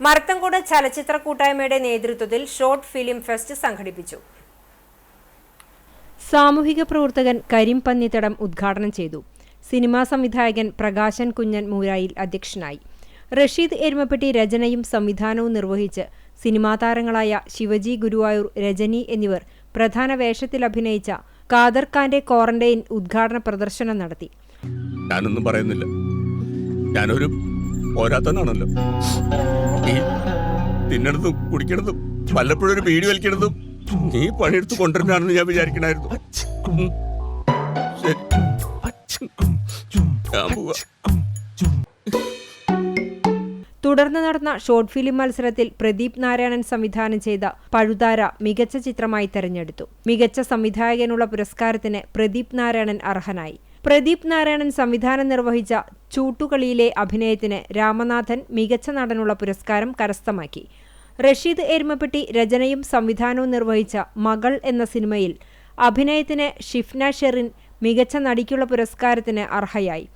മരത്തങ്കോട് ചലച്ചിത്ര കൂട്ടായ്മയുടെ നേതൃത്വത്തിൽ ഷോർട്ട് ഫിലിം ഫെസ്റ്റ് സംഘടിപ്പിച്ചു. സാമൂഹിക പ്രവർത്തകൻ കരീം പന്നിത്തടം ഉദ്ഘാടനം ചെയ്തു. സിനിമാ സംവിധായകൻ പ്രകാശൻ കുഞ്ഞൻ മൂരായിൽ അധ്യക്ഷനായി. റഷീദ് എരുമപ്പെട്ടി രചനയും സംവിധാനവും നിർവഹിച്ച് സിനിമാ താരങ്ങളായ ശിവജി ഗുരുവായൂർ, രജനി എന്നിവർ പ്രധാന വേഷത്തിൽ അഭിനയിച്ച ഖാദർ ഖാന്റെ ക്വാറന്റൈൻ ഉദ്ഘാടന പ്രദർശനം നടത്തി. ഞാനൊന്നും പറയുന്നില്ല, ഞാനൊരു പോരാത്തനാണല്ലോ. ഈ തിന്നണതും കുടിക്കണതും വല്ലപ്പോഴും ഒരു ബീഡി വലിക്കണതും നീ പണിയെടുത്ത് കൊണ്ടുവരാണെന്ന് ഞാൻ വിചാരിക്കണായിരുന്നു. തുടർന്ന് നടന്ന ഷോർട്ട് ഫിലിം മത്സരത്തിൽ പ്രദീപ് നാരായണൻ സംവിധാനം ചെയ്ത പഴുതാര മികച്ച ചിത്രമായി തെരഞ്ഞെടുത്തു. മികച്ച സംവിധായകനുള്ള പുരസ്കാരത്തിന് പ്രദീപ് നാരായണൻ അർഹനായി. പ്രദീപ് നാരായണൻ സംവിധാനം നിർവഹിച്ച ചൂട്ടുകളിയിലെ അഭിനയത്തിന് രാമനാഥൻ മികച്ച നടനുള്ള പുരസ്കാരം കരസ്ഥമാക്കി. റഷീദ് എരുമപ്പെട്ടി രചനയും സംവിധാനവും നിർവഹിച്ച മകൾ എന്ന സിനിമയിൽ അഭിനയത്തിന് ഷിഫ്ന ഷെറിൻ മികച്ച നടിക്കുള്ള പുരസ്കാരത്തിന് അർഹയായി.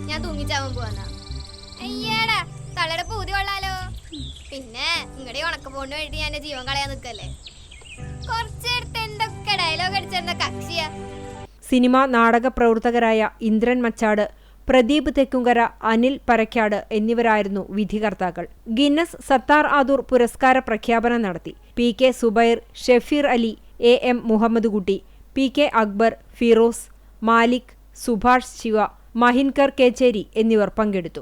ഞാൻ തൂങ്ങിച്ചാവാൻ പോവാ. അയ്യാടാ, തളയുടെ പൂതി കൊള്ളാലോ. പിന്നെ നിങ്ങളുടെ ഉണക്കപ്പോണ്ട് വേണ്ടി ഞാൻ ജീവൻ കളയാൻ നിൽക്കല്ലേ. കുറച്ചെടുത്ത് എന്തൊക്കെ ഡയലോഗ് അടിച്ചിരുന്ന കക്ഷിയാ. സിനിമ നാടക പ്രവർത്തകരായ ഇന്ദ്രൻ മച്ചാട്, പ്രദീപ് തെക്കുംകര, അനിൽ പരക്കാട് എന്നിവരായിരുന്നു വിധികർത്താക്കൾ. ഗിന്നസ് സത്താർ ആദൂർ പുരസ്കാര പ്രഖ്യാപനം നടത്തി. P K Subair, Shefeer Ali, M Muhammad Kutty, P K Akbar, Firoz, Malik, Subhash Shiva, Mahinkar Kecheri എന്നിവർ പങ്കെടുത്തു.